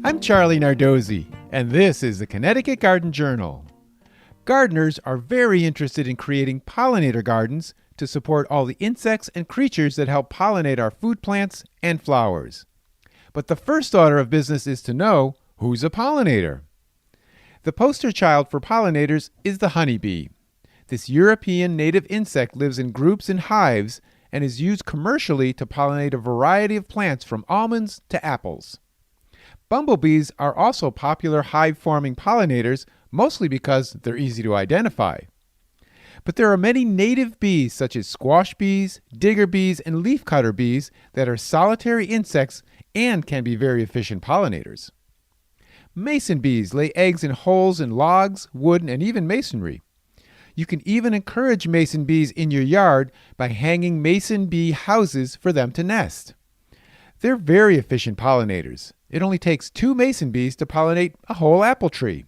I'm Charlie Nardozzi, and this is the Connecticut Garden Journal. Gardeners are very interested in creating pollinator gardens to support all the insects and creatures that help pollinate our food plants and flowers. But the first order of business is to know who's a pollinator. The poster child for pollinators is the honeybee. This European native insect lives in groups in hives and is used commercially to pollinate a variety of plants from almonds to apples. Bumblebees are also popular hive-forming pollinators, mostly because they're easy to identify. But there are many native bees such as squash bees, digger bees, and leafcutter bees that are solitary insects and can be very efficient pollinators. Mason bees lay eggs in holes in logs, wood, and even masonry. You can even encourage mason bees in your yard by hanging mason bee houses for them to nest. They're very efficient pollinators. It only takes 2 mason bees to pollinate a whole apple tree.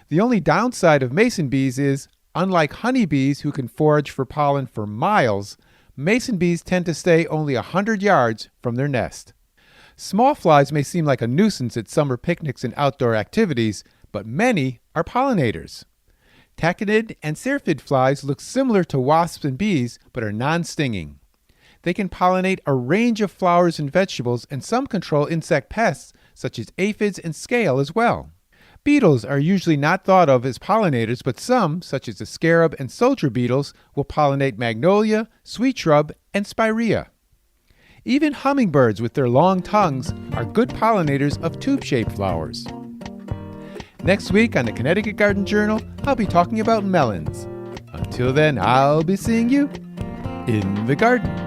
The only downside of mason bees is, unlike honeybees who can forage for pollen for miles, mason bees tend to stay only 100 yards from their nest. Small flies may seem like a nuisance at summer picnics and outdoor activities, but many are pollinators. Tachinid and syrphid flies look similar to wasps and bees, but are non-stinging. They can pollinate a range of flowers and vegetables, and some control insect pests such as aphids and scale as well. Beetles are usually not thought of as pollinators, but some, such as the scarab and soldier beetles, will pollinate magnolia, sweet shrub, and spirea. Even hummingbirds with their long tongues are good pollinators of tube-shaped flowers. Next week on the Connecticut Garden Journal, I'll be talking about melons. Until then, I'll be seeing you in the garden.